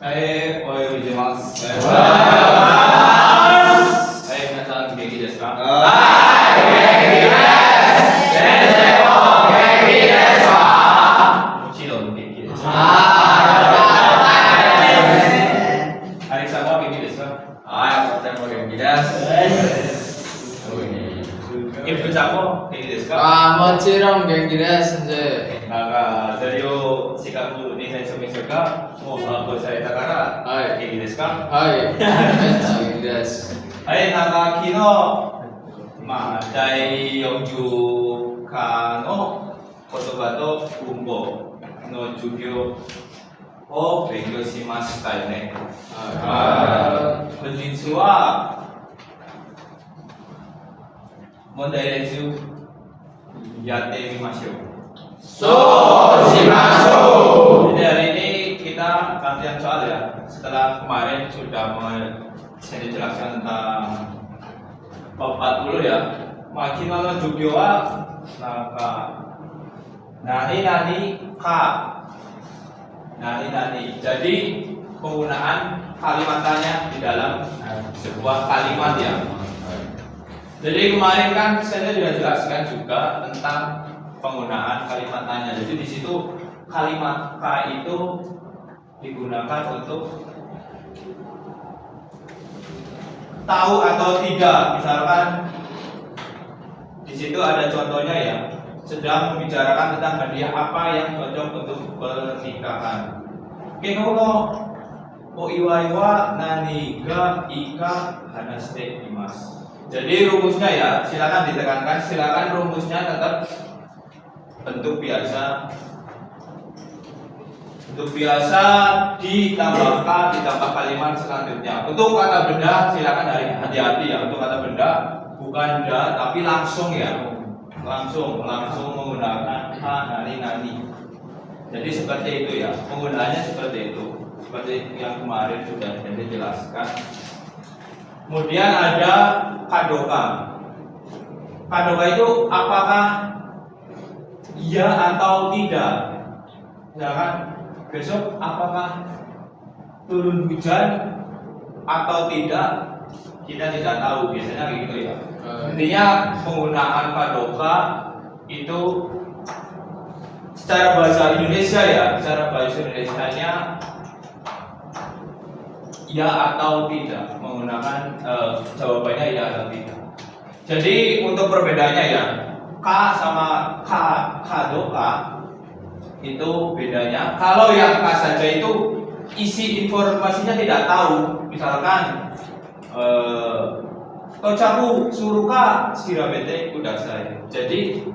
お呼びします。皆さん元気ですか？もちろん元気です。アレクさんは元気ですか？とても元気です。イブさんも元気ですか？もちろん元気です。なんか、それを四角に最初見せか、もう発表されたから、元気ですか？はい、元気です。はい、なんか昨日、第40課の言葉と文法の授業を勉強しましたよね。本日は問題練習やってみましょう。そうしましょう。Jadi hari ini kita latihan soal ya. Setelah kemarin sudah saya dijelaskan tentang bab 40 ya. Makina no jugyo wa naka nani ka. Nani. Jadi penggunaan kalimatnya di dalam sebuah kalimat ya. Jadi kemarin kan saya sudah jelaskan juga tentang penggunaan kalimat tanya. Jadi di situ kalimat ka itu digunakan untuk tahu atau tidak. Misalkan di situ ada contohnya ya, sedang membicarakan tentang hadiah apa yang cocok untuk pernikahan. Oke, kalau o iwa nani ga ika hanaste imas. Jadi rumusnya ya, silakan ditekankan, silakan rumusnya tetap bentuk biasa ditambah kalimat selanjutnya. Untuk kata benda silakan hati-hati ya. Untuk kata benda bukan da tapi langsung ya, langsung menggunakan nani. Jadi seperti itu ya, penggunaannya seperti itu, seperti yang kemarin sudah dijelaskan. Kemudian ada kadoka. Kadoka itu apakah iya atau tidak? Misalkan besok apakah turun hujan atau tidak? Kita tidak tahu, biasanya gitu ya. Intinya penggunaan kadoka itu secara bahasa Indonesia ya, secara bahasa Indonesianya ya atau tidak, menggunakan jawabannya ya atau tidak. Jadi untuk perbedaannya ya, ka sama kadoka itu bedanya. Kalau yang ka saja itu isi informasinya tidak tahu. Misalkan tocaku suruka sirabete kudasai. Jadi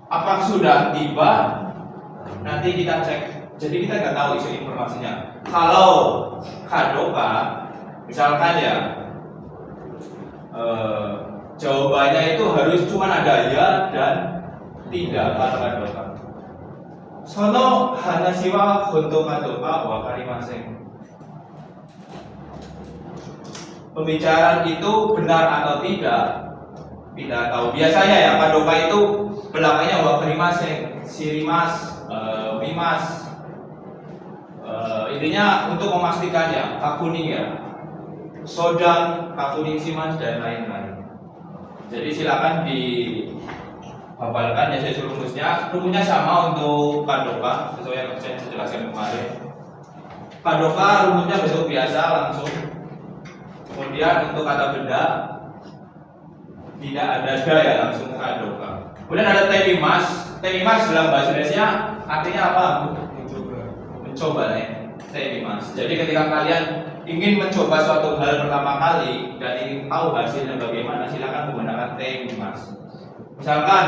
apakah sudah tiba? Nanti kita cek. Jadi kita nggak tahu isi informasinya. Kalau kadoka, misalkan ya jawabannya itu harus cuma ada ya dan tidak pada kadoka. Sono hanashiwa honto kadoka wakarimasen. Pembicaraan itu benar atau tidak tahu. Biasanya ya kadoka itu belakangnya wakarimasen, sirimas, mimas. Intinya untuk memastikannya, kakuning ya, sodang, kakuning simas dan lain-lain. Jadi silakan dihafalkan ya, saya suruh rumusnya. Rumusnya sama untuk kadoka sesuai yang saya jelaskan kemarin. Kadoka rumusnya bentuk biasa langsung. Kemudian untuk kata benda tidak ada da ya, langsung kadoka. Kemudian ada temimas. Temimas dalam bahasa Indonesia artinya apa? Mencoba nih. Temimas. Jadi ketika kalian ingin mencoba suatu hal pertama kali dan ingin tahu hasilnya bagaimana, silakan menggunakan temimas. Misalkan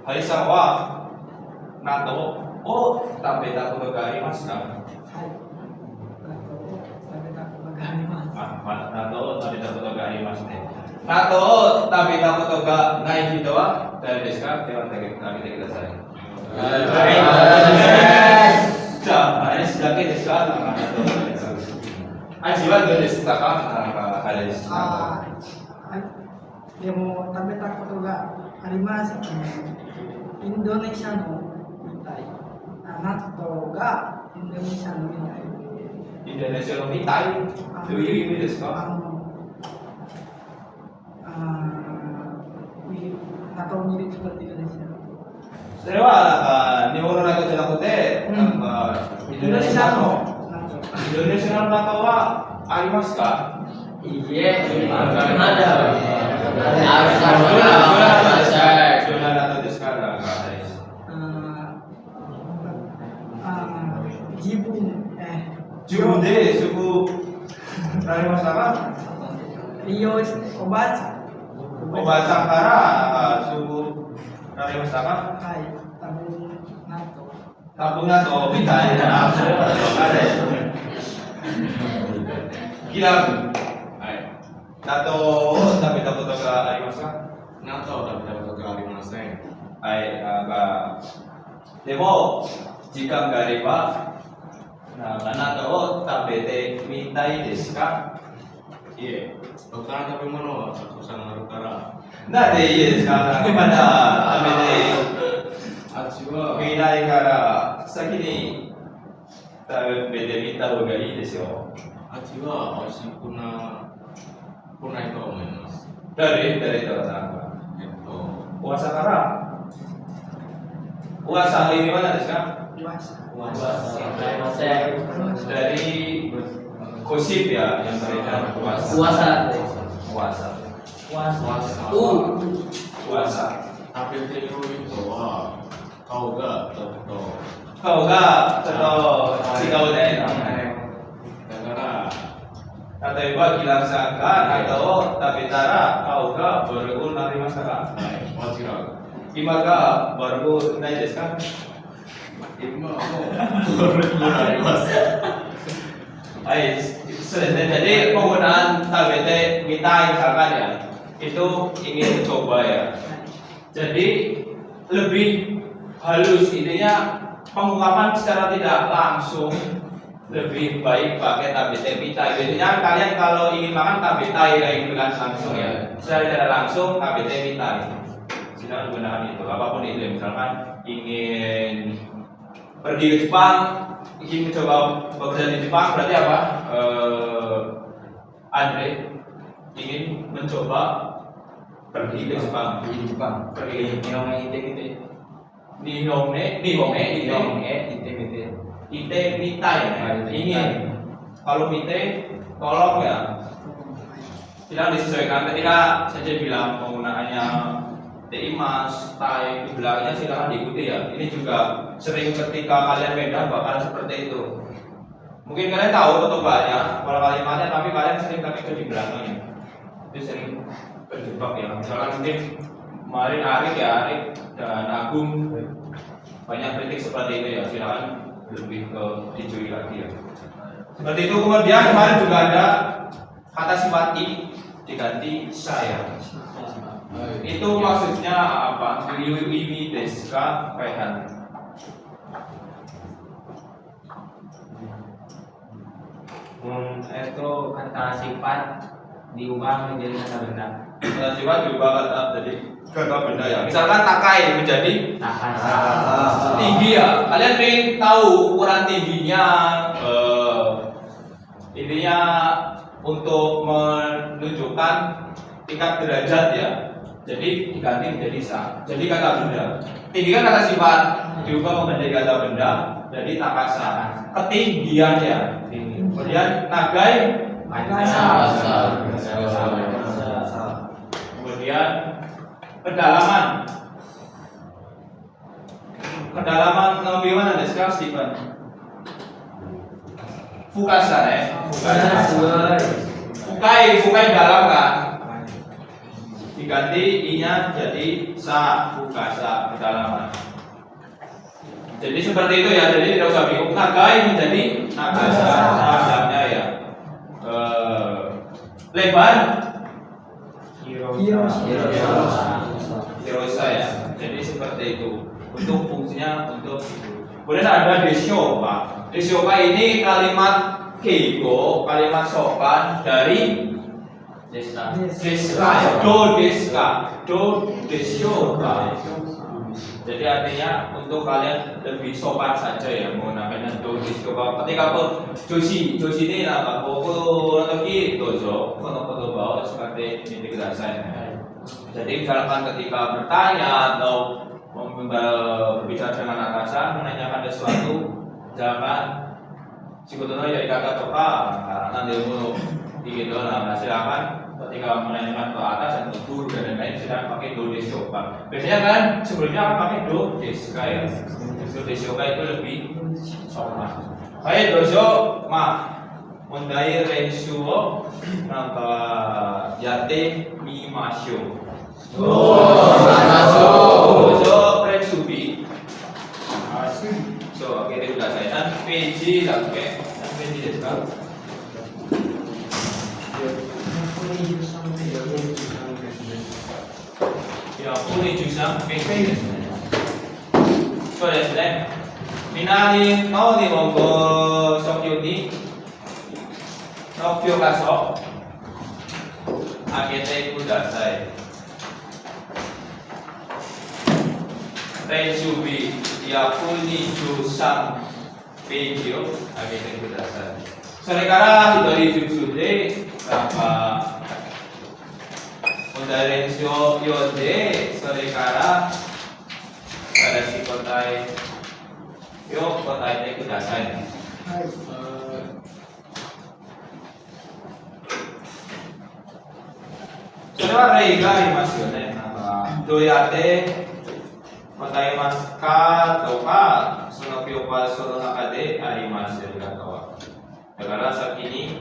harisawa nato tabeta kutogarimasu ka? Nato tabeta kutogarimasu ne. Nato tabeta kutoga nai hito wa誰ですか？手を挙げてください。じゃあ、あれだけですか？味はどうでしたか？あれですか？でも食べたことがあります。インドネシアのみたいな納豆が Indonesia minta. Indonesia no mitai. Do you ini desu ka? Atau mirip seperti Indonesia. それは日本の中じゃなくて、インドネシアの中はありますか？いいえ、ada. Zonaですか？自分ですぐなりましたか？Rio Obasa. おばあさんからすぐなりましたか？はい、NATO. 多分だとみたいな。ギラム。納豆を食べたことがありますか？納豆を食べたことがありません。はい、でも時間があれば、納豆を食べてみたいですか？いえ、他の食べ物はたくさんあるから。なんでいいですか？まだ食べて味はみないから先に食べてみた方がいいですよ。味は美味しくないと思います。誰からなんか。Puasa kara. Puasa ini mana deska? Puasa. Dari gosip ya yang beredar puasa. Puasa. Puasa. Tapi itu kau ga tahu. Kau ga tahu si kau deh. Karena 例えば、ギラさんが納豆を食べたら、顔が悪くなりましたか？間違う。今が悪くないですか？今も悪くなります。はい、そうですね。Jadi penggunaan tabete mitai misalkan ya, itu ingin coba ya. Jadi lebih halus intinya pengungkapan secara tidak langsung lebih baik pakai tabete mitai. Biasanya kalian kalau ingin makan tabete kayak gitu kan langsung ya. Secara tidak langsung tabete mitai. Silakan gunakan itu apapun itu. Misalkan ingin pergi ke Jepang, ingin mencoba bekerja di Jepang, berarti apa? Andre ingin mencoba pergi ke Jepang. Pergi ke Jepang. Ite mitai ingin. Kalau mite tolong ya. Silakan disesuaikan. Ketika saja bilang penggunaannya Mas, tai, di belakangnya silakan diikuti ya. Ini juga sering ketika kalian medan bakal seperti itu. Mungkin kalian tahu ketubannya, pola kalimatnya, tapi kalian sering pakai itu di belakangnya. Itu sering terjebak ya. Misalkan mungkin kemarin Arik dan Agung banyak kritik seperti itu ya. Silakan lebih ke dicuri lagi ya. Seperti itu. Kemudian kemarin juga ada kata sifat i diganti saya. Itu maksudnya apa? Ini deska kaihan. Itu kata sifat diubah menjadi kata benda. Kata sifat diubah jadi kata benda ya. Misalkan takai menjadi tinggi ya. Kalian ingin tahu ukuran tingginya? Intinya untuk menunjukkan tingkat derajat ya. Jadi diganti menjadi sa. Jadi kata benda. Tinggi kan kata sifat, diubah menjadi kata benda. Jadi takasa. Ketinggian ya. Kemudian nagai. Kemudian kedalaman. Kedalaman bagaimana nih sekarang Stephen? Fukasa ya. Fukai dalam kan. Diganti i-nya jadi sa, fukasa, kedalaman. Jadi seperti itu ya. Jadi tidak usah bingung. Nagai menjadi nagasa, dalamnya ya. Lebar Hirosa ya. Jadi seperti itu. Untuk fungsinya untuk itu. Kemudian ada desyoka. Desyoka ini kalimat keiko, kalimat sopan dari deska. Do desyoka. Jadi artinya untuk kalian lebih sopan saja ya menggunakan do desho. Ketika pun joshi ini apa? Koko notoki dojo, kono koto bao seperti ini kudasai. Jadi misalkan ketika bertanya atau berbicara dengan atasan menanyakan sesuatu, jangan Shikotono ya kata toka karena dia mau gitu lah. Silakan ketika menanyakan ke atas dan ke guru dan lain-lain silakan pakai do desho. Biasanya kan sebelumnya akan pakai do desuka ya. Do desuka itu lebih sopan. Hai dojo ma mondai renshu wo nanka yatte mimashou. Dojo renshubi. So, oke itu sudah saya dan peji lah, oke. Dan peji desu ka? Ya, puni jusan peji desu ne. So desu ne. Minari no nihongo shokyu ni no kyokaso agete kudasai. Renshubi ya puni jusan peji o agete kudasai. それから左述で問題練習を読んで、それから正しい答えを答えてください。はい。それは例がありますよね。どうやって答えますかとか、その教科書の中でありますよね。だから先に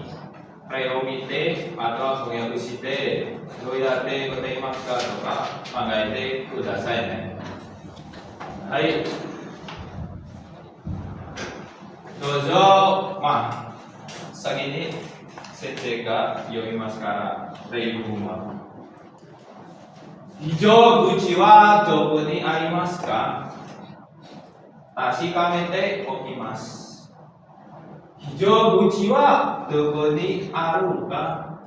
これを見て、あとは翻訳して、どうやって答えますかとか考えてくださいね。はい。どうぞ、先に先生が読みますから、例文は。非常口はどこにありますか？確かめておきます。非常口はどこにあるか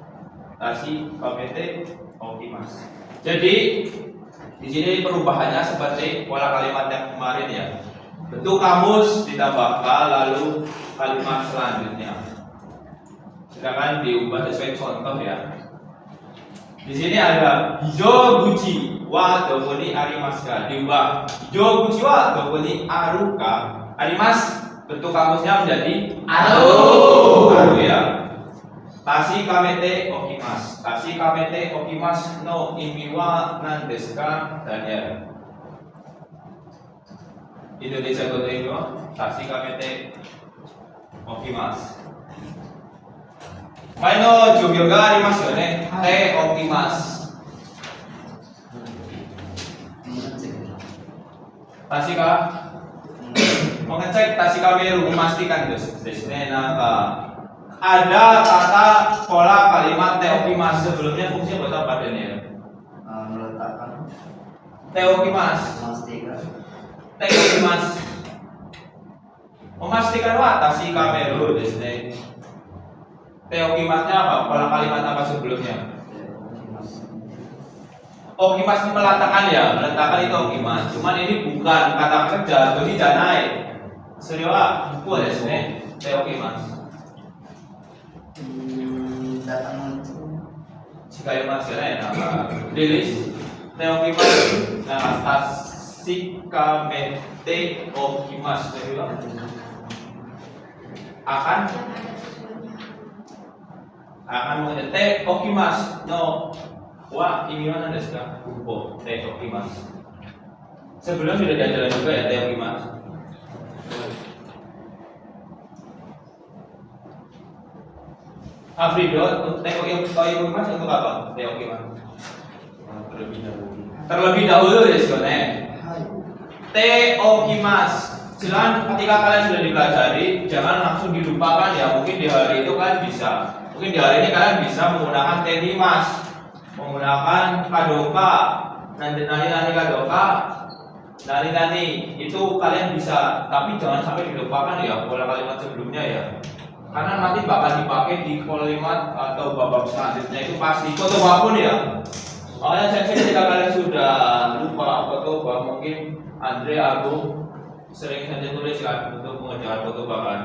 確かめておきます。Jadi di sini perubahannya seperti pola kalimat yang kemarin ya. Bentuk kamus ditambahkan lalu kalimat selanjutnya. Sedangkan diubah sesuai contoh ya. Di sini ada hijau guci wa doko ni arimasu ka. Diubah hijau guci wa doko ni aru ka. Arimasu bentuk kamusnya menjadi aru ya. Tashi kamete okimasu. Tashi kamete okimasu no imi wa nan desu ka? Daniel. Indonesia koto ini tashi kamete okimasu. 前の授業がありますよね。手を置きます。確か mengecek tasikameru memastikan desne ada kata pola kalimat teokimas sebelumnya fungsinya buat apa Daniel? Meletakkan Teokimas memastikan wa tasikameru desne. Teokimasnya apa? Pola kalimat apa sebelumnya? Okimas ini meletakkan ya, meletakkan itu okimas. Cuman ini bukan kata kerja, jadi janai. Serewa buku desu ne, teokimas. datang Shikaimasu ya, nama rilis. Teokimas, nama tashikamete okimas. Akan mengenai okimas no wa ini mana desu ka? Buko okimas. Sebelum sudah diajarkan juga ya okimas. Afrido, okimas untuk apa? Okimas. Terlebih dahulu desu ne. Okimas. Silakan ketika kalian sudah dipelajari, jangan langsung dilupakan ya. Mungkin di hari itu kalian bisa. Mungkin di hari ini kalian bisa menggunakan tenimas, menggunakan kadoka, nani kadoka, nani itu kalian bisa. Tapi jangan sampai dilupakan ya pola kalimat sebelumnya ya. Karena nanti bakal dipakai di kalimat atau babak selanjutnya itu pasti. Kotoba pun ya. Makanya saya ketika kalian sudah lupa kotoba mungkin Andre, aku sering saja tulis kan untuk mengerjakan foto bahkan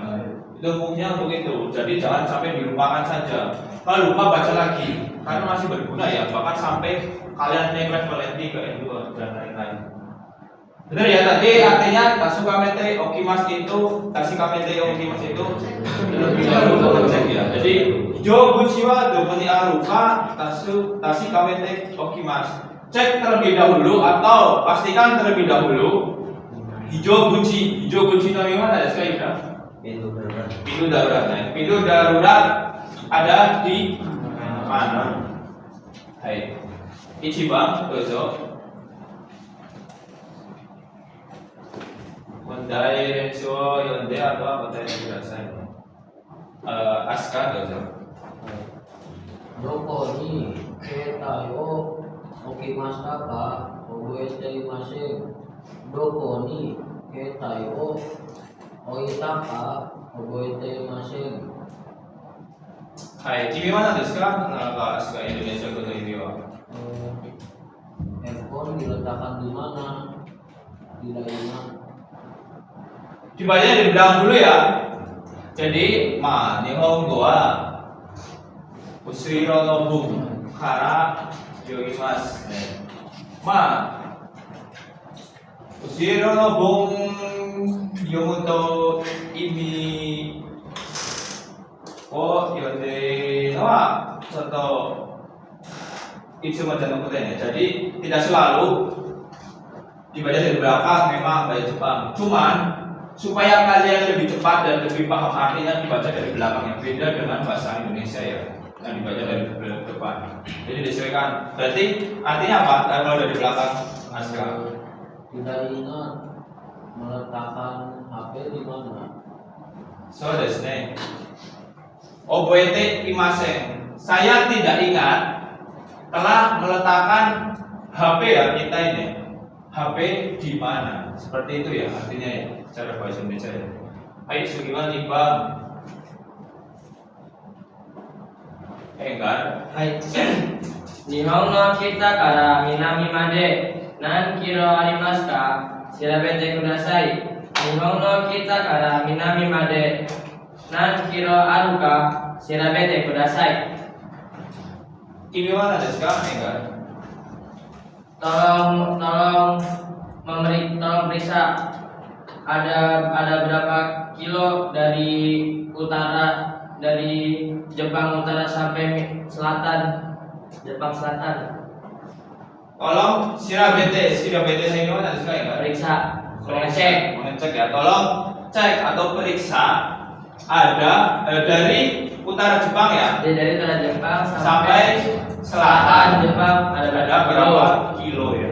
itu fungsinya untuk itu, jadi jangan sampai dilupakan saja. Kalau lupa baca lagi karena masih berguna ya, bahkan sampai kalian naik level N3 ke N2 dan lain-lain. Benar ya, tadi artinya Tasukamete Okimas itu Tasukamete Okimas itu lebih dahulu cek ya. Jadi Jobuchiwa Doponi Aruka Tasukamete Okimas, cek terlebih dahulu atau pastikan terlebih dahulu hijau kunci no mana ada sekali kan? Pintu darurat. Nah, pintu darurat ada di mana? Hai, Ichiban, dozo. Mondai Rensho Yonde atau Mondai Kudasai. Aska dozo. Doko ni keta yo okimashita ka oboete imasen. Doko ni keta yo oita ka oboete imasen. Hai, kimi mana desu ka? Kenapa Aska Indonesia koto ini wa? Handphone diletakkan di mana? Tidak ingat. Dibacanya dari belakang dulu ya. Jadi, Nihongo wa Ushiro no bun kara yogimasu. Ushiro no bun yomu to imi o yonde no wa chotto itsumo no kote ne. Jadi, tidak selalu dibaca dari belakang memang bahasa Jepang. Cuman supaya kalian lebih cepat dan lebih paham artinya dibaca dari belakang, yang beda dengan bahasa Indonesia ya, yang dibaca dari depan. Jadi disesuaikan. Berarti artinya apa kalau dari belakang, Aska? Tidak ingat meletakkan HP di mana. So desu ne. Oboete imasen. Saya tidak ingat telah meletakkan HP ya kita ini. HP di mana? Seperti itu ya artinya ya, secara bahasa Indonesia ya. Hai, Sugiman Ibang. Enggak. はい。日本の北から南まで何キロありますか？調べてください。日本の北から南まで何キロあるか調べてください。 Kimi mana desu ka? Enggak. Tolong periksa ada berapa kilo dari utara, dari Jepang utara sampai selatan, Jepang selatan. Tolong shirabete ini gimana desu ka? Enggak. Periksa, Mengecek ya. Tolong cek atau periksa ada dari utara Jepang ya Jadi dari utara Jepang sampai selatan Jepang ada berapa kilo? berapa kilo ya?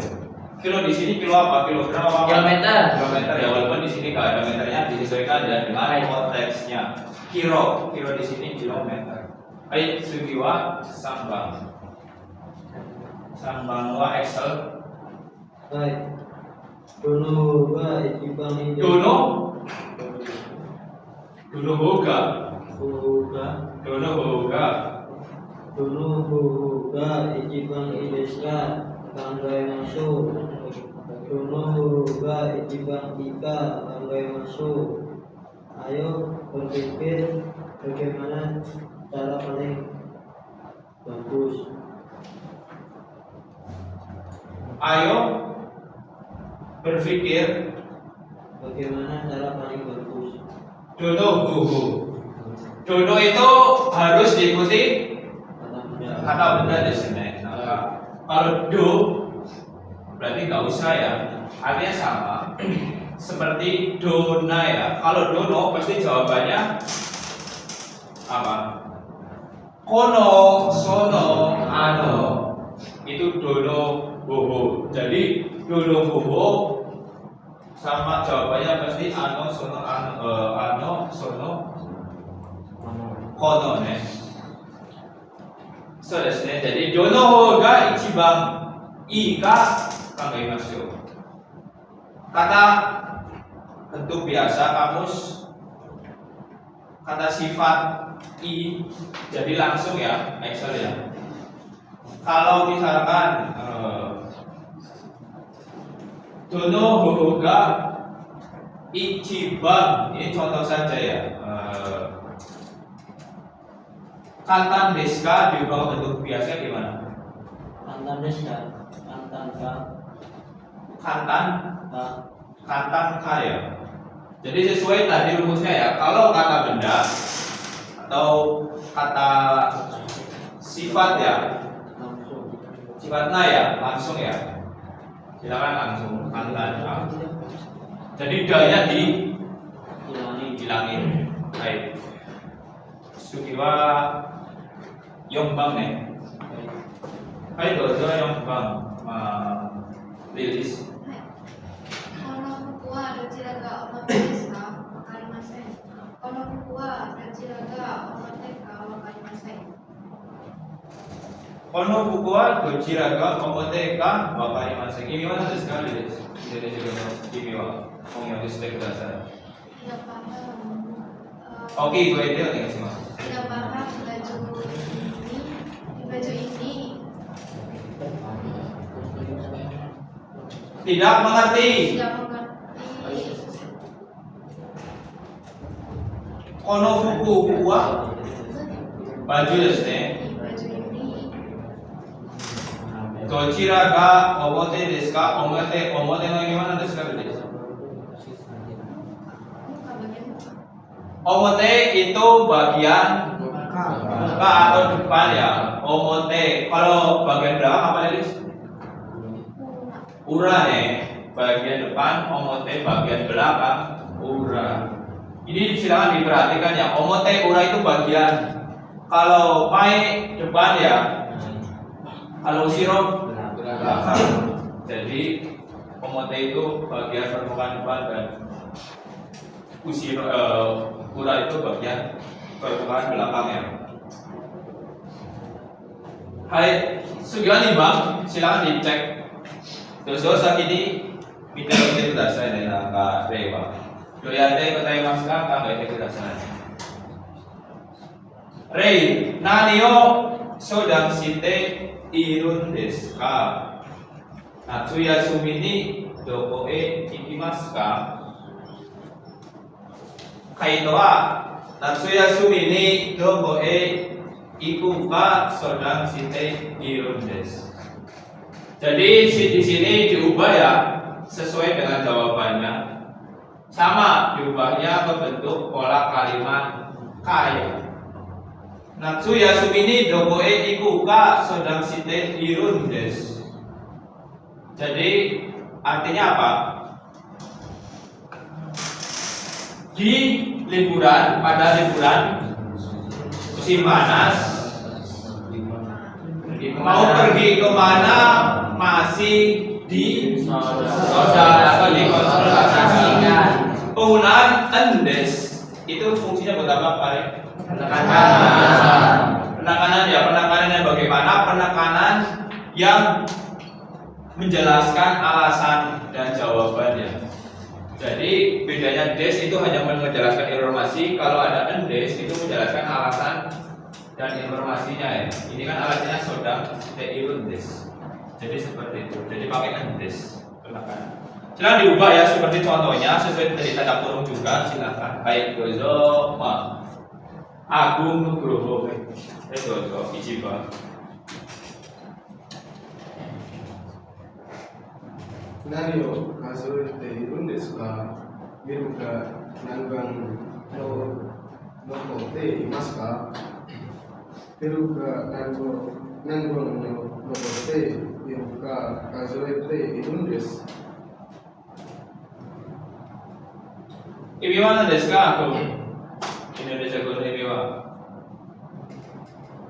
Kilo di sini kilo apa? Kilogram apa? Kilometer. Kilometer ya, walaupun di sini nggak ada meternya, disesuaikan dengan konteksnya. Kilo di sini kilometer. Ayo, Sugiwa Sambang wa Excel. はい。どの方が一番いいですか？ Dono Hoga. 方が Dono Hoga. どの方が一番いいですか？考えましょう。どの方が一番いいか考えましょう。Ayo berpikir bagaimana cara paling bagus. Ayo berpikir Bagaimana cara paling bagus. Dono Hoho. Dono itu harus diikuti kata benda di sini. Nah, kalau do berarti nggak usah ya, artinya sama seperti dona ya. Kalau dono pasti jawabannya apa? Kono, sono, ano. Itu dono boho. Jadi dono boho sama jawabannya pasti ano, sono, ano, sono, kono ne. So desu ne. Jadi dono ga ichiban ii ka kangaimasu. Kata bentuk biasa kamus, kata sifat i, jadi langsung ya Excel ya. Kalau misalkan Dono hoga ichiban. Ini contoh saja ya. Kantan deska diubah bentuk biasa gimana? Kantan deska, kantan ka, Kantan ka, kantan kaya. Jadi sesuai tadi rumusnya ya. Kalau kata benda atau kata sifat ya, langsung. sifatnya ya langsung ya. Silakan langsung kantan ka. Jadi daya hilangin. Baik. Sukiwa Yongbang nih. Hai dozo Yongbang. Lilis. この服はどちらが表ですか？わかりません。この服はどちらが表かわかりません。 Kono buku wa dojira ga omote ka wakarimasen. Kimi wa nanti sekali Lilis. Jadi juga kimi wa mengerti kudasai. Tidak paham. Oke, gue itu yang sih mas. Tidak paham baju ini. Tidak mengerti. Tidak mengerti. Kono buku wa baju desu ne. Baju ini. Dojira ga omote desu ka? Omote no gimana desu ka Lilis? Muka bagian muka. Omote itu bagian muka atau depan ya. Omote kalau bagian belakang apa Lilis? Ura nih, bagian depan, omote bagian belakang, ura. Ini silakan diperhatikan ya. Omote ura itu bagian. Kalau mai depan ya. Kalau siro belakang. Jadi omote itu bagian permukaan depan dan ura itu bagian permukaan belakang ya. Hai, sugiwan bang, silakan dicek. Doso sakini mitero kudasai ne naka rewa. Doyate gozaimasu ka kagaete kudasai. Rei, nani o sodang shite irun desu ka? Natsuyasumi ni doko e ikimasu ka? Kaito wa natsuyasumi ni doko e iku ka sodang shite irun desu. Jadi di sini diubah ya sesuai dengan jawabannya. Sama diubahnya ke bentuk pola kalimat kaya. Natsuyasumi ni doko e iku ka sodang shite irun desu. Jadi artinya apa? Di liburan, pada liburan musim panas mau pergi kemana masih di saudara di konsultasikan. Penggunaan endes itu fungsinya buat apa Pak? Penekanan ya, penekanan yang bagaimana? Penekanan yang menjelaskan alasan dan jawabannya. Jadi bedanya des itu hanya menjelaskan informasi, kalau ada endes itu menjelaskan alasan dan informasinya ya. Ini kan alasannya sodang irun des. Jadi seperti itu. Jadi pakai endes penekanan. Silakan diubah ya seperti contohnya sesuai dari tanda kurung juga silakan. Baik dozo ma Agung Nugroho. Dozo ichiba. Nani o kazoete irun desu ka? Biru ga nanban no nokote imasu ka? Biru ga nanban no nokote biru ga kazoete irun desu. Ibiwa desu ka aku? Indonesia Guru Ibiwa.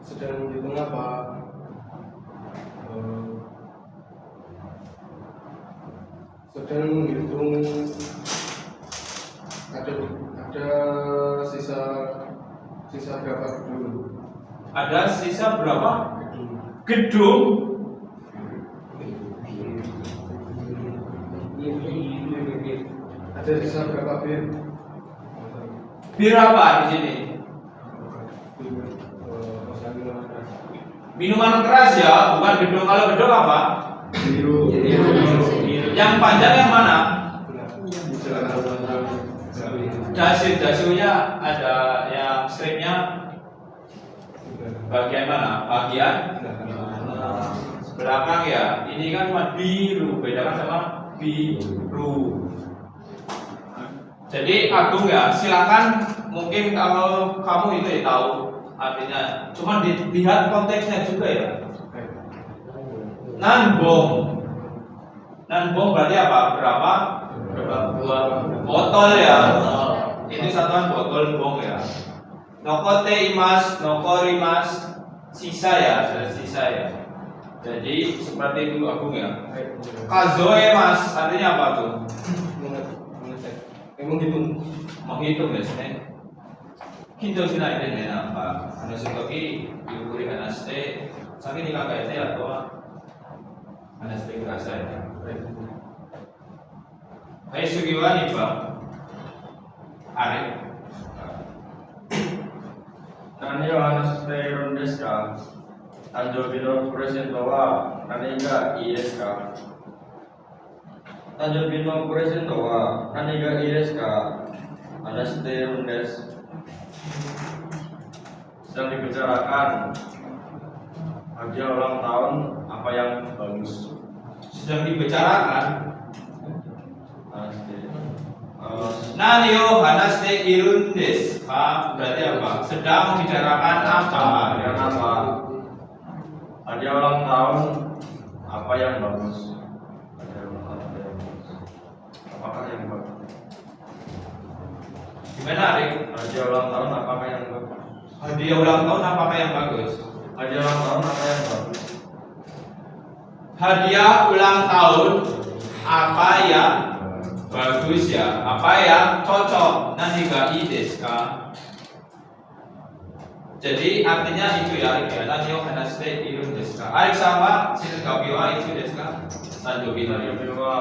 Sedang menghitung apa? Sedang menghitung ada sisa berapa gedung? Ada sisa berapa Gedung. gedung? Ada sisa berapa bir? Bir apa di sini? Minuman keras ya, bukan gedung. Kalau gedung apa? Biru. Yang panjang yang mana? Silakan. Dasunya ada yang stripnya bagian mana? Bagian belakang ya. Ini kan cuma biru, bedakan sama biru. Jadi Agung ya, silakan mungkin kalau kamu itu ya tahu artinya. Cuma dilihat konteksnya juga ya. Nanbong berarti apa? Berapa buah botol ya? Ini satuan botol bong ya. Nokote imas, nokorimas, sisa ya, sisa ya. Jadi seperti itu Agung ya. Kazoe mas, artinya apa tuh? Menghitung ya sini. Kinto sila ini apa? Ano sukoki diukuri hanaste, saking nikakaite atau hanaste kerasa ya. Hai sugiwani Pak. Arif. Nani hanaste rondes ka. Tanjo bino presento wa naniga ies ka. Tanjo bino presento wa naniga ies ka. Hanaste rondes sedang dibicarakan hadiah ulang tahun apa yang bagus. Sedang dibicarakan. Hanaste. Nanio hanaste irundes. Berarti apa? Sedang membicarakan apa? Hadiah apa? Hadiah ulang tahun apa yang bagus? Hadiah ulang tahun apa yang bagus? Apakah yang bagus? Gimana Arif? Hadiah ulang tahun apakah yang bagus? Hadiah ulang tahun apakah yang bagus? Hadiah ulang tahun apa yang bagus? Hadiah ulang tahun apa yang bagus ya? Apa yang cocok? Nanti ga ides ka? Jadi artinya itu ya Arif ya. Nanyo hanaste irun desu ka? Arif sama shingabi wa itu desu ka? Sanjobi no yo. Hadiah wa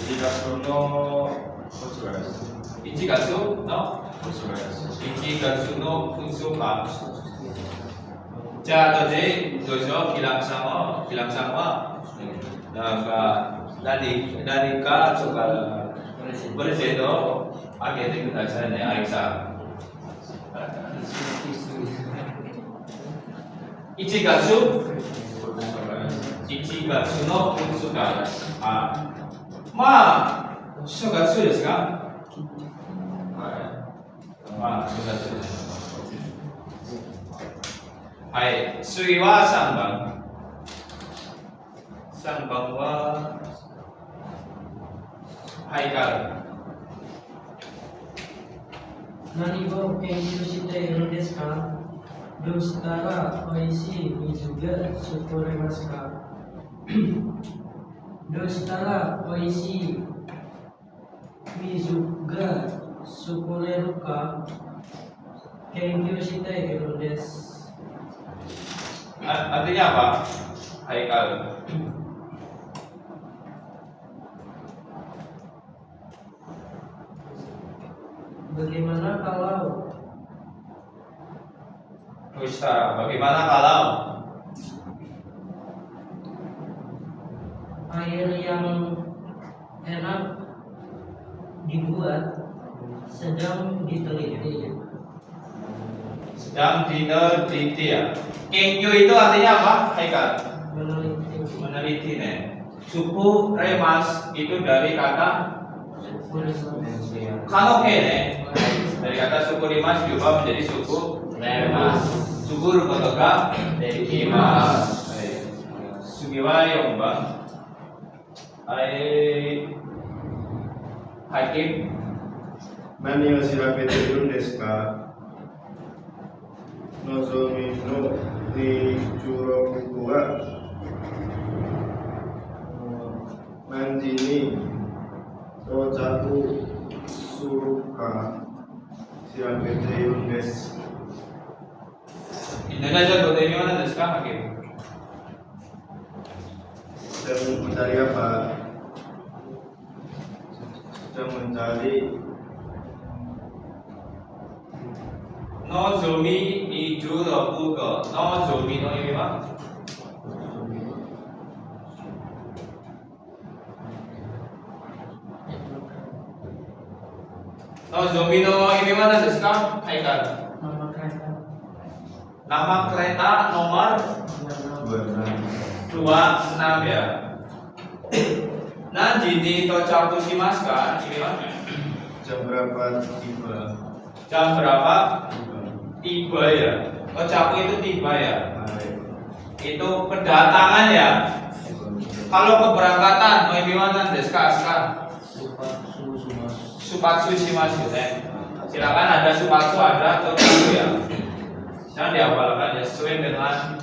Ichigatsu no futsugasu. Ichigatsu no? Futsugasu. Ichigatsu no futsuga. 자, 어제 그래서 기랑상어 나니까 juga bersedo agak itu dasarnya Aisyah. Ichigatsu no futsuga. Sugatsu desu ka? Sugatsu desu. Hai, sui wa sanbang. Sanbang wa Haikal. Nani wo kenju shite iru desu ka? Dostara oishii mizu ga sukoremasu ka? Dostara oishii mizu ga sukoreru ka? Kenju shite iru desu. Artinya apa? Haikal. Bagaimana kalau Ustaz, bagaimana kalau air yang enak dibuat sedang diteliti? sedang diteliti ya? Kengyu itu artinya apa? Haikal. Meneliti nih. Suku remas itu dari kata kanoke nih. Dari kata suku remas diubah menjadi suku remas. Suku rukotoka dekimas. Sugiwa yongbang. Hakim. Nani wa shirabete irun desu ka? Nozomi no nijuroku wa Manjini Rojaku Suruka Shirabete irun desu. Indonesia kota mana desu ka, Hakim? Sedang mencari apa? Sedang mencari Nozomi ijurokugo. Nozomi no ini mah. Nozomi no ini mana desu ka? Haikal. Nama kereta. Nama kereta nomor 26 ya. Nanjini tochaku shimasu ka? Ini mah. Jam berapa tiba? Jam berapa? Tiba. Tiba ya. Tochaku itu tiba ya. Baik. Itu kedatangan ya. Kalau keberangkatan mau gimana desu ka? Supatsu shimasu ya. Silakan ada supatsu ada tochaku ya. Jangan dihafalkan ya sesuai dengan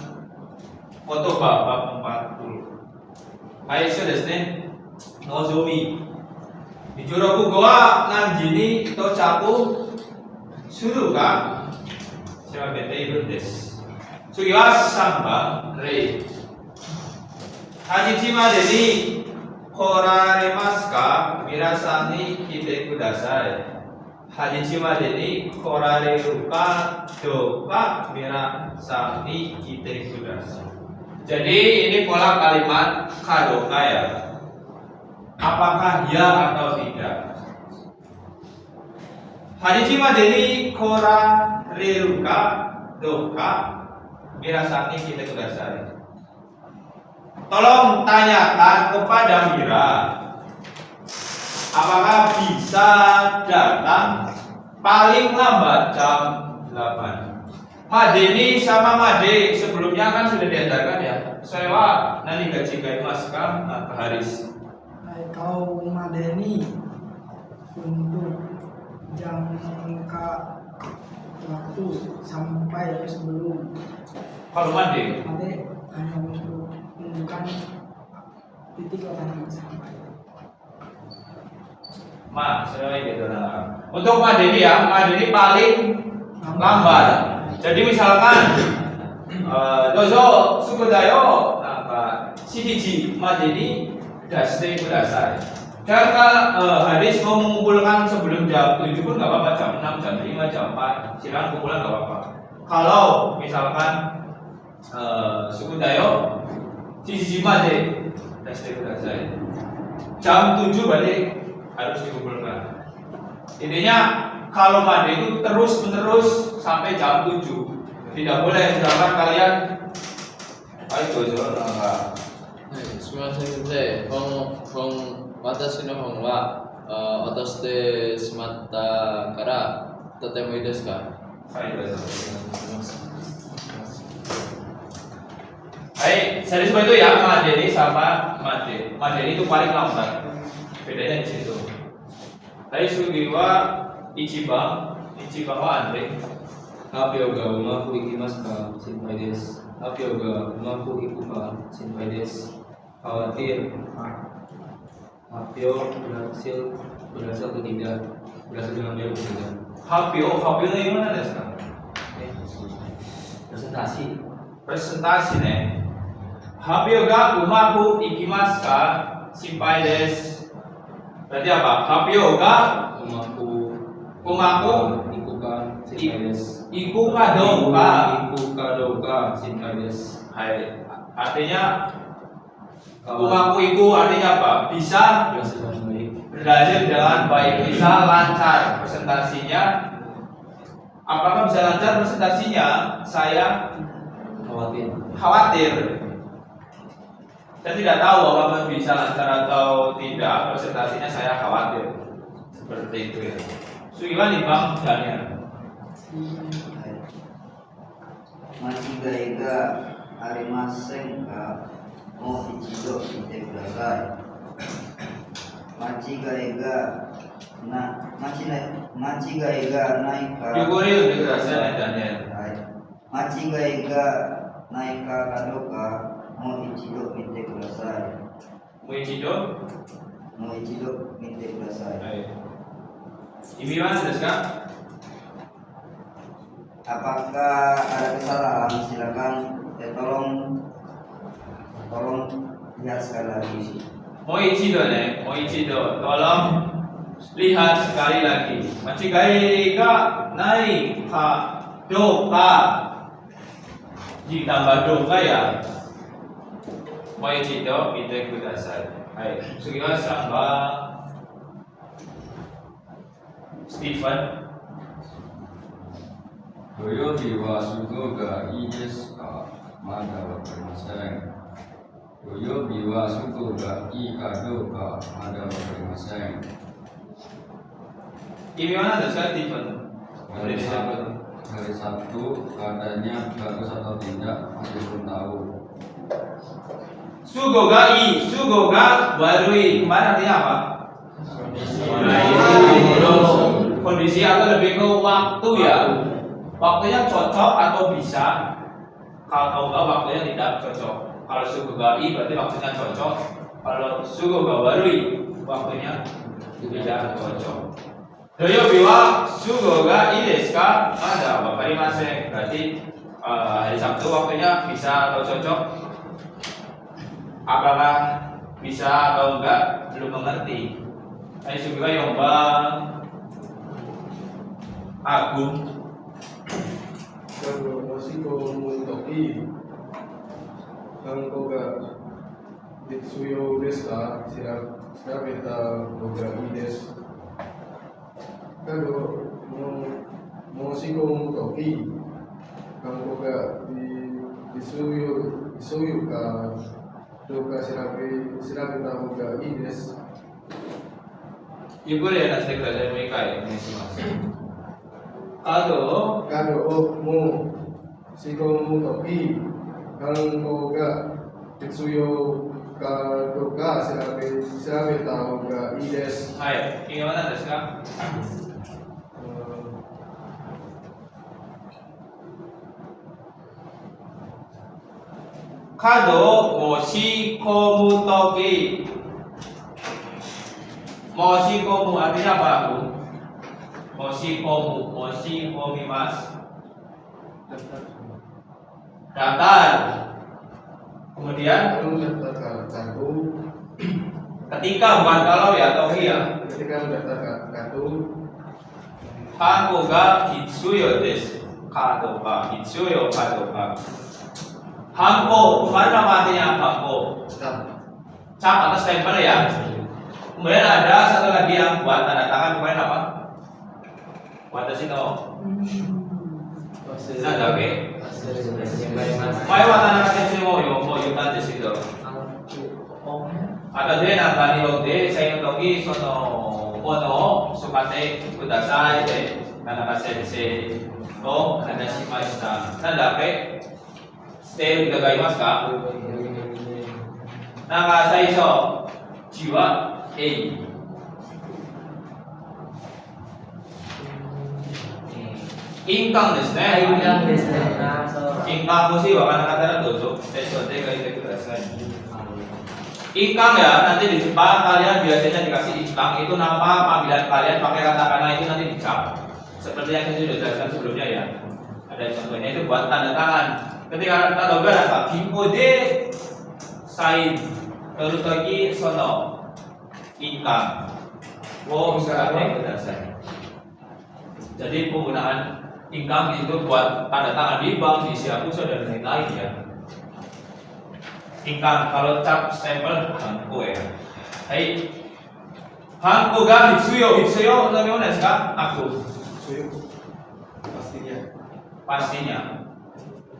foto bab 40. Hai sudah desu ne. Nozomi. Ijurokugo wa nanji ni tochaku suru ka? Shirabete iru desu. Tsugi wa 3番例。何日までに来られますか？皆さんに聞いてください。何日までに来られるかどうか皆さんに聞いてください。Jadi ini pola kalimat kadoka ya. Apakah ya atau tidak? Hanichi madeni korareru ka douka mirasani kita kudasai. Tolong tanyakan kepada Mira, apakah bisa datang paling lambat jam 8. Madeni sama Made sebelumnya kan sudah diajarkan ya. Sewa nanti gaji kai mas kam Haris. Kalau Madeni untuk jam waktu sampai sebelum Kalau Made hanya untuk menunjukkan titik lokasi sampai. Sudah gitu nah. Untuk Madeni ya, Madeni paling lambat. Jadi misalkan dozo sukudayo naka shichiji Madeni dashite kudasai. Dan Haris mau mengumpulkan sebelum jam 7 pun nggak apa-apa, jam 6, jam 5, jam 4 silakan kumpulan nggak apa-apa. Kalau misalkan sukudayo shichiji made dashite kudasai, jam 7 berarti harus dikumpulkan. Intinya kalau Made itu terus menerus sampai jam 7. Tidak boleh misalkan kalian ayo dozo naka すみません先生、私の本は落としてしまったからとてもいいですか？ Baik, jadi seperti itu ya, Madeni sama Made. Madeni itu paling lambat. Bedanya di situ. Tadi Sugiwa Ichiban wa Andre. 発表がうまくいきますか心配です。発表がうまくいくか心配です。khawatir Hapio berhasil atau tidak, berhasil dengan baik atau tidak. Hapio itu gimana desu ka? Presentasi nih. Hapio ga umaku ikimasu ka? Shinpai desu. Berarti apa? Hapio ga umaku ikukan shinpai desu. Iku kadoka shinpai desu. Hai, artinya umaku iku artinya apa? Bisa belajar dengan baik, bisa lancar presentasinya. Apakah bisa lancar presentasinya? Saya khawatir. Saya tidak tahu apakah bisa lancar atau tidak presentasinya. Saya khawatir. Seperti itu ya. Sugiwan Bang Daniel. Machigai ga arimasen ka? Mo ichido kite kudasai. Machigai ga nai ka? Yugori lebih kerasa Daniel. Machigai ga nai ka kadoka? Mo ichido kite kudasai. Muichido. Kite kudasai. Ini mana desu? Apakah ada kesalahan? Silakan tolong lihat sekali lagi. Moichido, tolong lihat sekali lagi. Machigai ga nai ka doka ditambah doka ya. Mau ichido mite kudasai. Hai, sugiwa sama Stephen. 土曜日はすごがいいですか？まだわかりません。土曜日はすごがいいかどうかまだわかりません。 Gimana tuh Stephen? Hari Sabtu keadaannya bagus atau tidak masih belum tahu. Sugoga barui. Kemarin artinya apa? Kondisi atau lebih ke waktu ya. Waktunya cocok atau bisa. Kalau enggak waktunya tidak cocok. Kalau sugogai berarti waktunya cocok. Kalau sugoga barui waktunya tidak cocok. Doyo biwa sugoga ii desu ka? Ada wakarimasen. Berarti hari Sabtu waktunya bisa atau cocok. Apakah bisa atau enggak belum mengerti. Ayo sugoga yombang Agung. Kalau masih kau toki, kan kau ga ditsuyo desu ka? Shirabeta boga ii desu. Kalau masih kau toki, kan kau ga ditsuyo ka? Doka shirabeta boga ii desu. Ibu ya nasi kerja mereka ya masing-masing. Kalau mo si kau toki, kan kau ga ditsuyo ka doka shirabeta boga ii desu. hai, gimana desu ka? Kado moshikomu toki. Moshikomu artinya apa aku? Moshikomimas. Daftar. Kemudian Mendaftarkan kartu, ketika bukan kalau ya toki ya. ketika mendaftarkan kartu, Hanko ga hitsuyo desu. Kado ka hitsuyo kado ka. Hanko kemarin apa artinya hanko? Cap atau stempel ya. Kemudian ada satu lagi yang buat tanda tangan kemarin apa? Watashi no. Nanda oke. Mai wa tanaka mo yuta desu do. Atau dia nambah de saya toki sono mono sukate kudasai de tanaka sensei o hanashimashita. Nanda oke. Stay udagaimasu ka? Naka saisho jiwa A. Income desu ne. Income musi wa kana dojo. Teso de kaite kudasai. Income ya, nanti di Jepang kalian biasanya dikasih income itu nama panggilan kalian pakai katakana itu nanti dicap. Seperti yang saya sudah jelaskan sebelumnya ya. Ada contohnya itu buat tanda tangan. Ketika kita doga apa? Kimpo de sign. Terus lagi sono income. Wo misalnya kudasai. Jadi penggunaan income itu buat tanda tangan di bank, di siapuso dan lain-lain ya. Income kalau cap stempel hanko ya. Hai. Hanko ga hitsuyo namanya desu ka? Aku.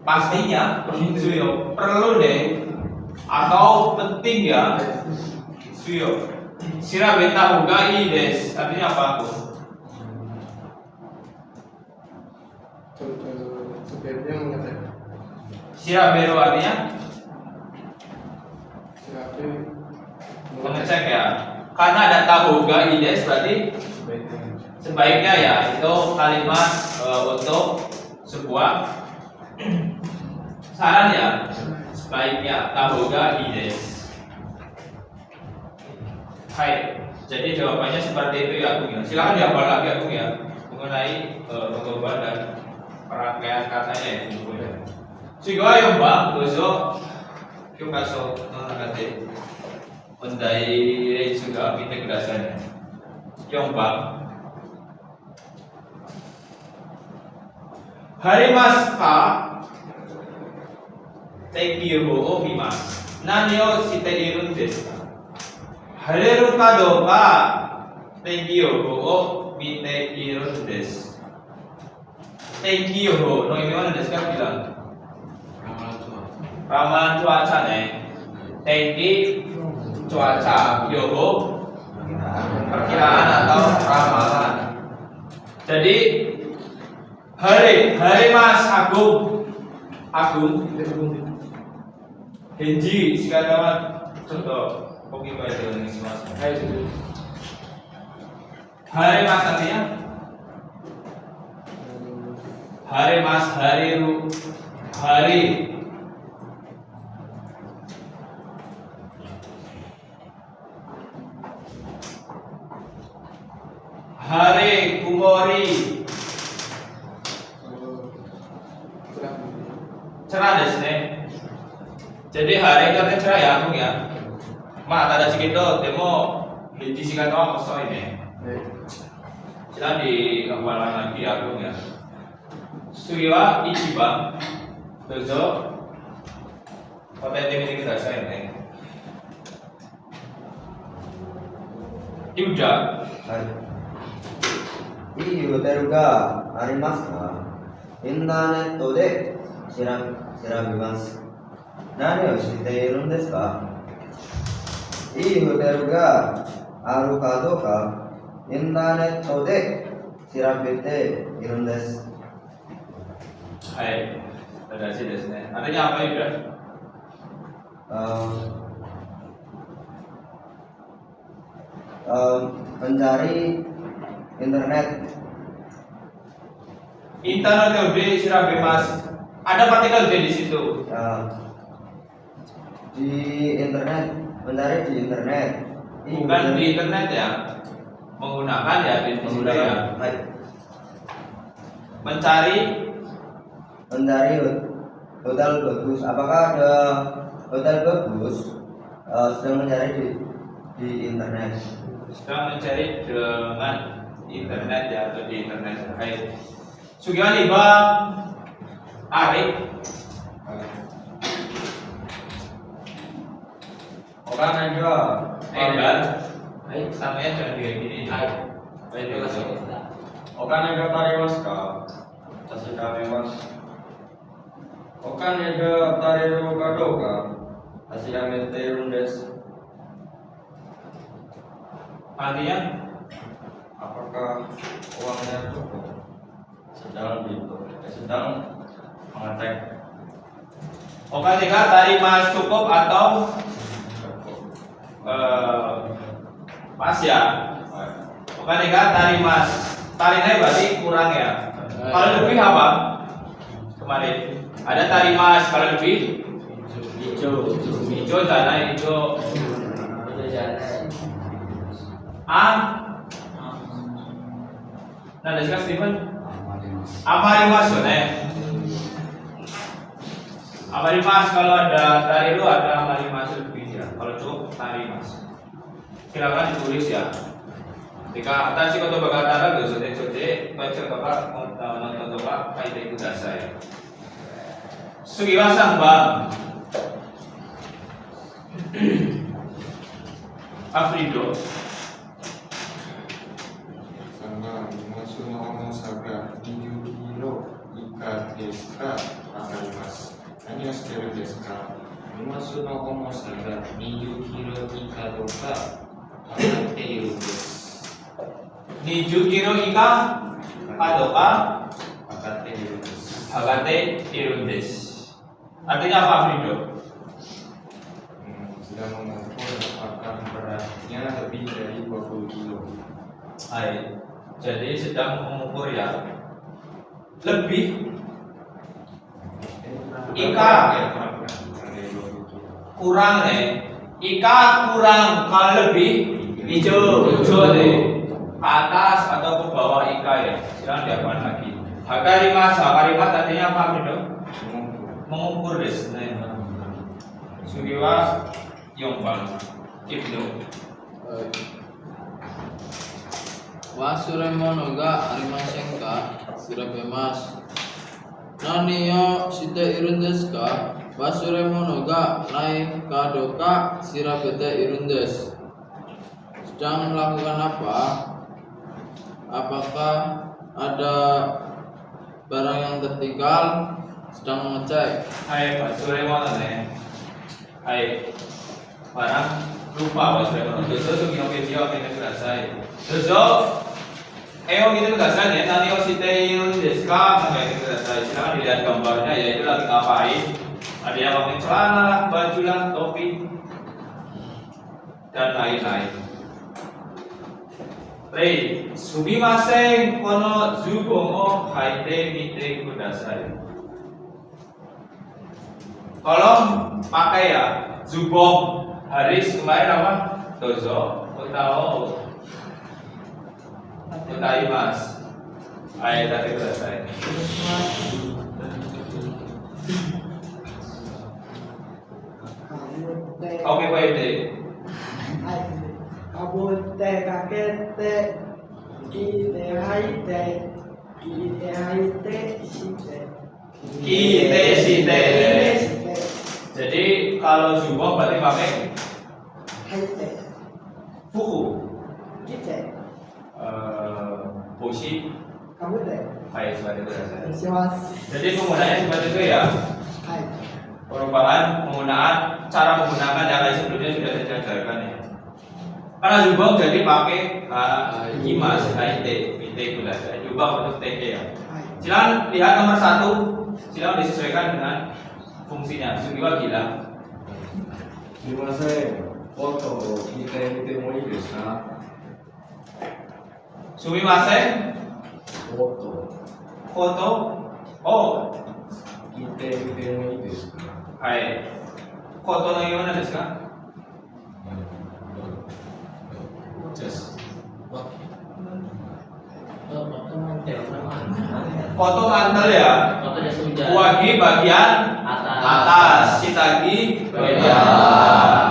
Pastinya hitsuyo perlu deh atau penting ya. Hitsuyo. Shirabeta ga ii desu. Artinya apa aku? sebaiknya mengecek. Shiraberu artinya mengecek ya. Karena ada tahu ga ii desu berarti sebaiknya ya itu kalimat untuk sebuah saran ya. Sebaiknya tahu ga ii desu. Hai. Jadi jawabannya seperti itu ya Agung ya. Silakan dihafal lagi Agung ya mengenai pengetahuan dan perangkaian katanya ya sebetulnya. Sehingga yang bang, dozo kyukaso nonakate ondai juga mite kudasai. Yang bang, Harimasu ka Tekiyo o mimasu. Nani o shite iru desu ka? Hareru ka do ka Tekiyo o mite iru desu. Tekiyo no imi mana desu ka bilang? Ramalan cuaca nih. Tenki cuaca, yoho perkiraan atau ramalan. Jadi hari Mas Agung Henji sekarang contoh kopi baik dengan Mas. Hari Mas artinya hari Mas, hari Hari kumori cerah desu ne. Jadi hari katanya cerah ya Agung ya. Ma tada segitu demo hiji shigato wa kosoi ne. Silakan dikembangkan lagi Agung ya. Sugi wa ichiban. Dozo. Kotaete mite kudasai ne. Yuda. いいホテルがありますか？インターネットで調べます。何を知っているんですか？いいホテルがあるかどうかインターネットで調べているんです。Hai, tadashi desu ne. Artinya apa Yuda? Mencari internet. Internet udah sirabe Mas. Ada partikel D di situ. Di internet, mencari di internet. Bukan di internet ya. Menggunakan ya di situ ya. Mencari hotel bagus. Apakah ada hotel bagus? Sedang mencari di internet. Sedang mencari dengan internet ya atau di internet. Hai. Sugiwani Bang Arif. Okan aja. Enggak. Hai, samanya jangan kayak gini. Hai. Baik, terima kasih. Okan aja tarimasu ka? Tashiramemasu. Okan aja tariru ka do ka? Tashiramete irun desu. Artinya Apakah uangnya cukup? Sedang mengecek. Oka tiga tari Mas cukup atau pas ya. Oka tiga tari Mas. Tarinya berarti kurang ya. Kalau lebih apa? Kemarin ada tari Mas. Kalau lebih hijau jana hijau. Nah, dari sekarang Steven amarimasu ne. Amarimasu kalau ada tari lu ada amarimasu lebih ya. Kalau cukup tarimasu. Silakan ditulis ya. Jika atas koto bakatara gosode jode baca bapak nonton bapak kaite kudasai. Sugiwa Bang Afrido. Sama maksud ngomong saga 20 kilo ika desu ka wakarimasu. Nani o shiteru desu ka? Maksud ngomong saga 20 kilo ika do ka wakate iru desu. 20 kilo ika kadoka Wakate iru desu. Hagate irundes. Artinya apa Afrido? Sedang mengukur apakah beratnya lebih dari 20 kilo. Hai. Jadi sedang mengukur ya. Lebih ika kurang nih. Ika kurang kalau lebih hijau deh. Ke atas atau ke bawah ika ya. Silakan diapakan lagi. Hakarimas artinya apa Bro? Mengukur deh sebenarnya. Sugiwa Yongbang Ibnu. Wasuremono ga arimasen ka? Shirabemasu. 何をしているんですか? 忘れ物がないかどうか調べているんです. Sedang melakukan apa? Apakah ada barang yang tertinggal? Sedang mengecek. Hai, basure mono ne. Hai. Barang lupa basure mono. Dozo sugino kejiwa kene kudasai. Dozo Eo gitu kudasai ne. Nani o shite iru desu ka? Kene kudasai. Silakan dilihat gambarnya, yaitu lagi ngapain. Ada yang pakai celana lah, baju lah, topi dan lain-lain. Rei, sumimasen kono zubon o haite mite kudasai. Tolong pakai ya, zubon. Haris kemarin apa? Dozo, utao, utaimasu. Ayo tadi kudasai. Oke, pwede. Kabute kakete kite haite shite. Kite shite. Jadi kalau zubon berarti pakai Haite fuku. kite Boshi. kabute. Ayo seperti itu saja. Shimasu. Jadi penggunaannya seperti itu ya. Hai. Perubahan penggunaan cara menggunakan yang lain sebelumnya sudah saya ajarkan ya. Karena jubang jadi pakai imas, haite, mite kudasai. Jubang untuk TK ya. Silakan lihat nomor 1. Silakan disesuaikan dengan fungsinya. Sugiwa gila. すみません。フォトを聞いてみてもいいですか? Sumimasen. フォト Foto. Oh, 聞いてみてもいいですか? hai. Foto no gimana desu ka? Just Foto mantel ya. Foto jas hujan. Wagi bagian atas, shitagi bagian bawah.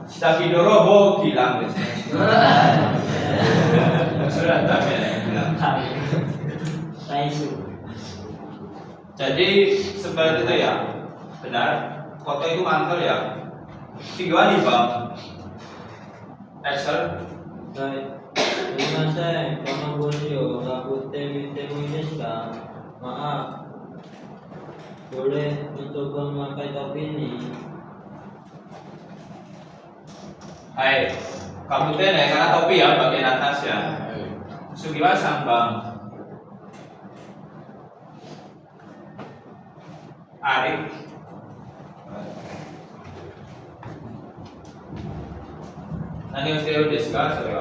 Shitagi dorobo gilang desu. Sudah tak bilang. Jadi seperti itu ya. Benar. Foto itu mantel ya. Tiga nih bang. Excel. Sumimasen, kono bosyo, kabute mite mo desu ka? Maaf, boleh mencoba memakai topi ini? Hai, kamu teh naik karena topi ya bagian atas ya. Sugiwa sambang. Arif. Nani ustedes desu ka? Sorry.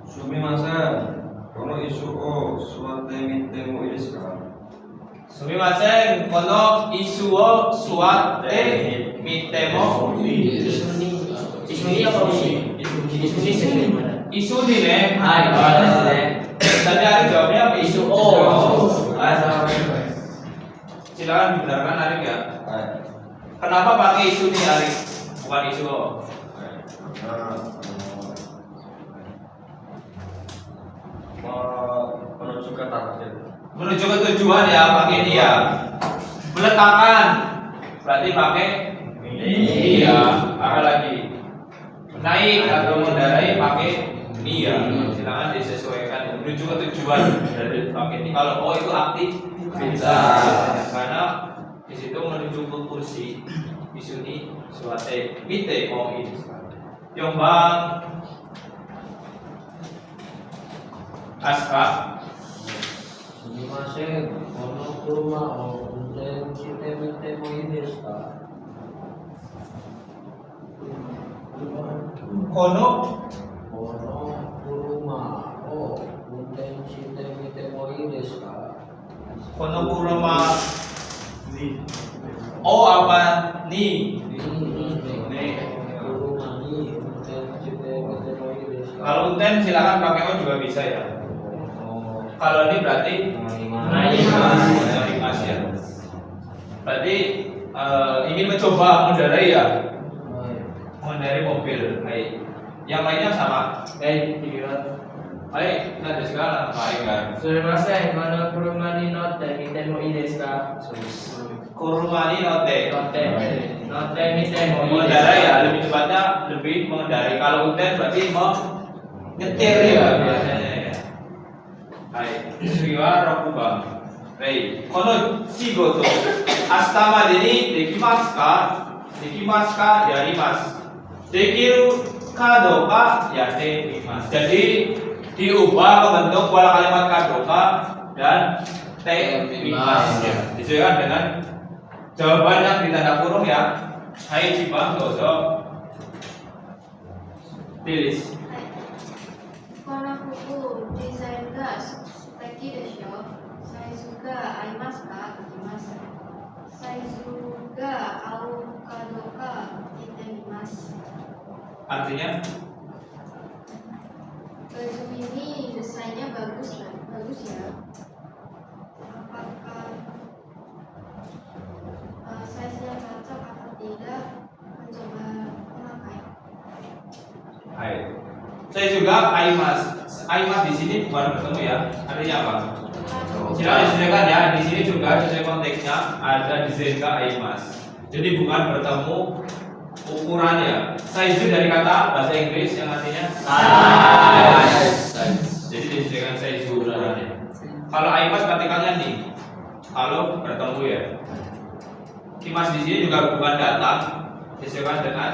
すみません。この椅子を座ってみてもいいですか? Sumimasen, kono isu wo suwatte mitemo. Isuni apa usi? Isuni mana? Isu nih ne. Hai, Tadi Arif jawabnya apa? Isu o. Silakan dibenarkan Arif ya. Kenapa pakai isu nih Arif? Bukan isu o. Menuju ke target. Menuju ke tujuan ya pakai ini ya. Meletakkan berarti pakai iya. Apa lagi? Naik atau mendarai pakai ini ya. Silakan disesuaikan. Menuju ke tujuan dari pakai ini. Kalau oh itu aktivitas karena di situ menuju ke kursi. Isuni suate mite mau ini. Yombang Aska. Sumimasen, kono kuruma o unten shite mite mo ii desu ka? Kono Kono kuruma o unten shite mite mo ii desu ka? Kono kuruma. Oh apa nih? Kuruma ni unten shite mite mo ii desu ka? Kalau uten silakan pakai o juga bisa ya. Kalau ini berarti naik mas ya. Berarti ingin mencoba mengendarai ya, mengendarai mobil. Baik. Yang lainnya sama. Baik, pikiran. Baik, kita segala baik kan. Sumimasen, kono kurumani note mite mo ii desu ka? Kurmani note. Note mite mo ii desu Mengendarai ka? ya, lebih tepatnya lebih mengendarai. Kalau uten berarti menyetir ya biasanya ya. Baik, Sriwa Rokuba. Baik, kono shigoto astama deni dekimasu ka? Dekimasu ka yarimasu. Dekiru kadoka yattemimasu. Jadi diubah ke bentuk pola kalimat kadoka dan temimasu ya. Disesuaikan dengan jawaban yang ditanda kurung ya. Hai Cibang, dozo. Tulis. この服デザインが素敵でしょ。サイズが合いますか？聞きます。サイズが合うかどうか聞いてみます。 Artinya Baju ini desainnya bagus ya. Apakah size-nya cocok atau tidak? Mencoba memakai. hai. Saya juga aimas. Aimas di sini bukan bertemu ya. Artinya apa? Silakan disediakan ya. Di sini juga sesuai konteksnya ada disediakan aimas. Jadi bukan bertemu ukurannya. Size dari kata bahasa Inggris yang artinya size. Jadi disediakan size ukurannya. Kalau aimas partikelnya nih. Kalau bertemu ya. Kimas di sini juga bukan datang. Disesuaikan dengan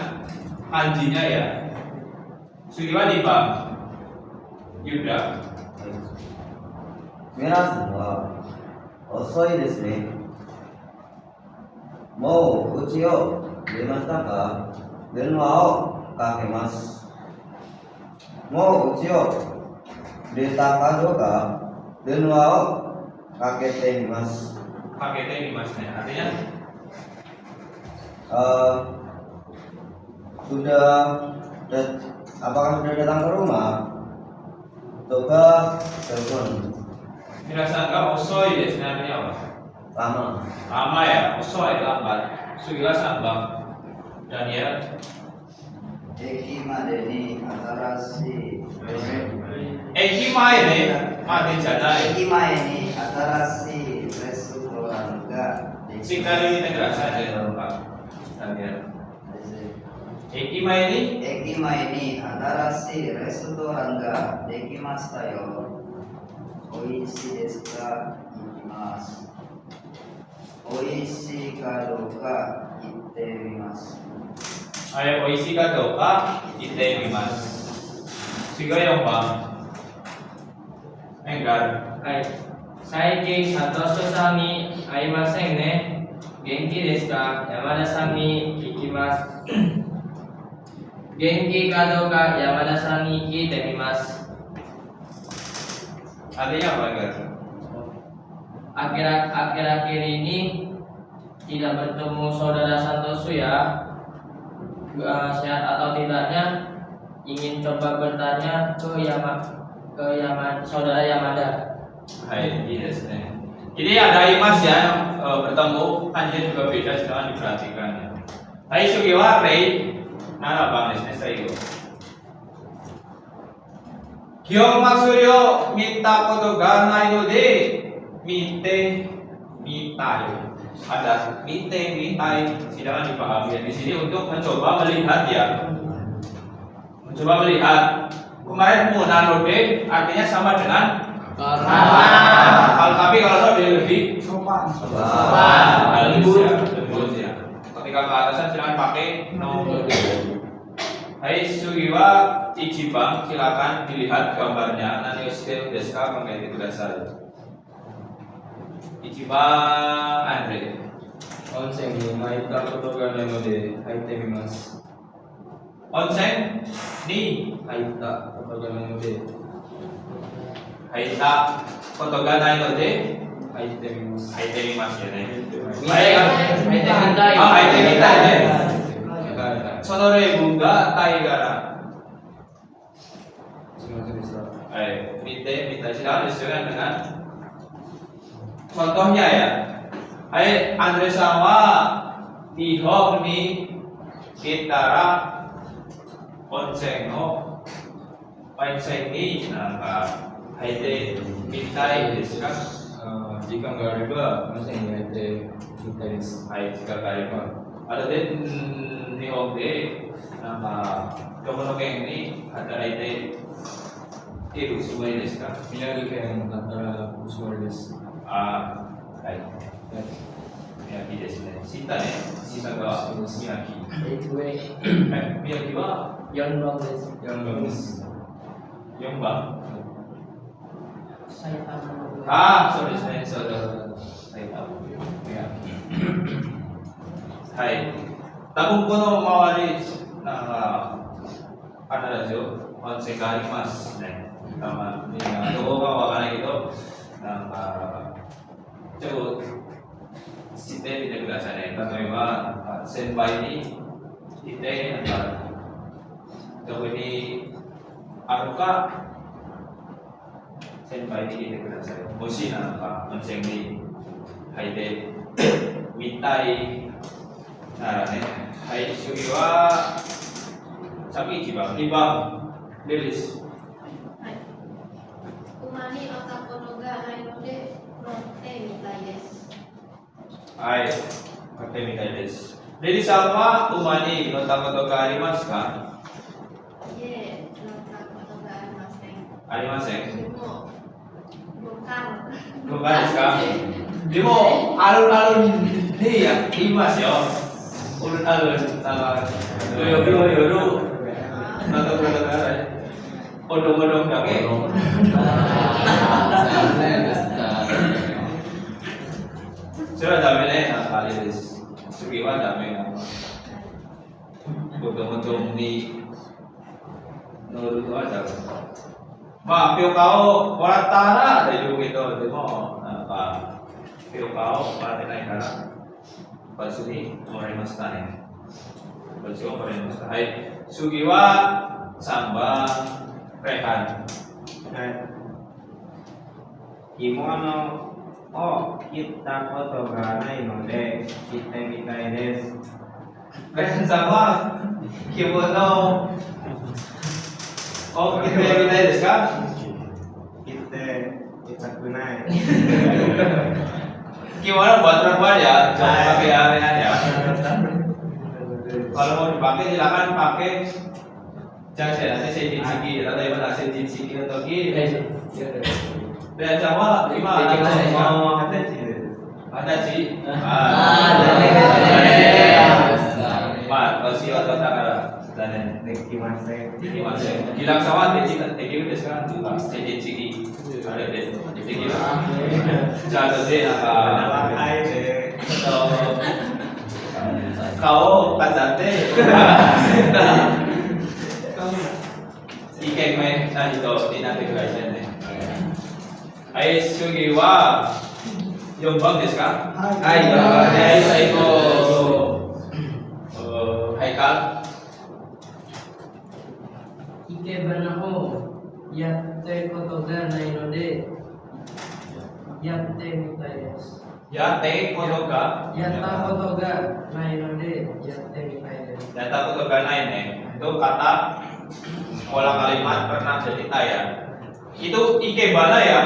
kanjinya ya. Sugiwa di Bang Yuda. 皆さんは遅いですね。もう家を出ましたか？電話をかけます。もう家を出たかどうか電話をかけてみます。 Paketnya Dimas nih. Artinya Apakah sudah datang ke rumah? Coba telepon. Mirasanga osoi desu. Artinya apa? Lama. Lama ya, osoi lambat. Sugiwa sambang. Daniel. 駅までに新しい Ekimae nih, mati janai. 駅前に新しいレストランができ Singkari integrasi aja Pak. Daniel. Ekimae nih 駅前に新しいレストランができましたよ。美味しいですか？行きます。美味しいかどうか言ってみます。 Ayo oishi ka doka itemimasu. Siga yang Bang. Enggar. Hai. Saiki Satoshi sami aimasen ne. Genki desu ka? Yamada-san ni kikimasu. Genki ka douka Yamada-san ni kite mimasu. Artinya apa Enggar? Akhir-akhir ini tidak bertemu saudara Santosu ya. Sehat atau tidaknya ingin coba bertanya ke saudara Yamada. Hai, iya yes, Jadi ada imas ya yang bertemu, kanjinya juga beda, silahkan diperhatikan ya. Hai Sugiwa, Rei, nara bang saya itu. Kyong Maksuryo minta foto ganai no de mite mitai. Ada mite mitai, silahkan dipahami ya. Di sini untuk mencoba melihat ya. Mencoba melihat. Kemarin munanode artinya sama dengan kalau tapi kalau lebih Sopan. lembut ya. Ketika ke atasan silakan pakai no. Hai Sugiwa Ichibang, silakan dilihat gambarnya. Nanti skill deska mengganti tugas saya. Ichibang Andre. 温泉に巻いたことがないので入ってみます。 Onsen ni 入ったことがないので haita kotoganai no de 入ってみます。 haite mimasu ya ne. Baik, haite mitai. Ah, haite mitai ne. はい。 Sonore bunga taigara. すみませんでした。 Mite silakan disesuaikan dengan contohnya ya. Hai Andre sama Ihok ni Kitara Onsen no Paisai ni haite mitai desu ka? 時間があれば、まさに焼いてみたいです。はい、時間があれば。あとで、日本で、どこの県に働いているつもりですか？宮城県だったらおしまいです。ああ、はい。宮城ですね。知ったね。知ったが宮城。はい、宮城は4番です。 4番です。 4番。埼玉のああ、そうですね。そうだ。はい、宮城。はい。多分この周り、ada rasio, konsep kali mas, sama iniどこかわからないけど、ちょっと知ってみてくださいね。例えば先輩にいて、どこにあるか先輩に聞いてください。もし温泉に入ってみたいならね、はい、次はSapi Jibang, Libang, Lilis. はい。馬に赤子のがないので乗ってみたいです。はい、乗ってみたいです。Lilisさんは馬に乗ったことがありますか？いえ、乗ったことがありません。ありません。でも、どうかですか？でも、あるあるに言いますよ。ある、夜、Nonton odong-odong dake. Sudah dame ne kali this. Sugiwa dame na. Odong-odong ni nurut aja. Ma, pio kao waratara ada juga gitu, demo apa? Pio kao waratara kara. Pasuni morimashita ne. Pasuni morimashita. Hai. Sugiwa samba rekan. Kimono o kita foto ga nai node shite mitai desu. Rekan sama kimono. Oh, kita mitai desu ka? Itakunai. Gimana buat perempuan ya? Jangan pakai aneh-aneh ya. Kalau mau dipakai silakan pakai jangan nanti sejinshiki atau mana sejinshiki atau gini. Dan sama lima ada sih. Mat masih atau tak ada dan Nikimase. bilang sama teki udah sekarang tuh sejinshiki ada deh. Teki jangan deh apa atau kau kazate ikai main na ito dinate kurai ne. Ai sugi wa yombang desu ka? Hai, hai saiko Haikal. Ikebana o yatte koto ga nai node yatte mitai desu. Yatte koto ga? Yatta koto ga nai node yatte mitai desu. Yatta koto ga nai ne. Itu kata pola kalimat pernah cerita ya. Itu ikebana ya.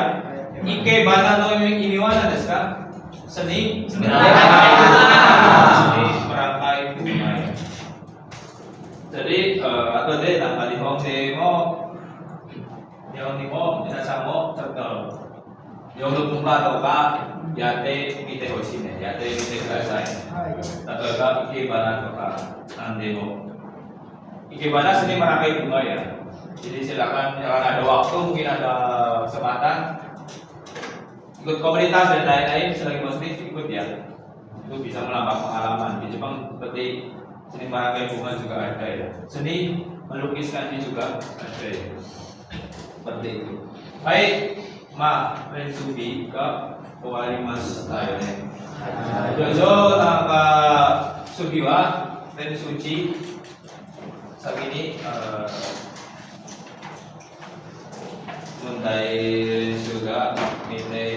Ikebana no iniwana desu ka? Seni merangkai bunga. Jadi atau deh tanpa dihong mo yang mo minasa mo tertel yang lu bunga atau ka yate mite hoshine yate mite kudasai atau ka ikebana atau ka ande mo. Ikebana seni merangkai bunga ya. Jadi silakan kalau ada waktu mungkin ada kesempatan ikut komunitas dan lain-lain selagi positif ikut ya. Itu bisa menambah pengalaman. Di Jepang seperti seni merangkai bunga juga ada ya. Seni melukiskan juga ada ya. Seperti itu. Baik, Ma Rensubi ke Kowarimas tayo ne. Jojo naka Sugiwa Rensuchi saat ini Mundai juga Mite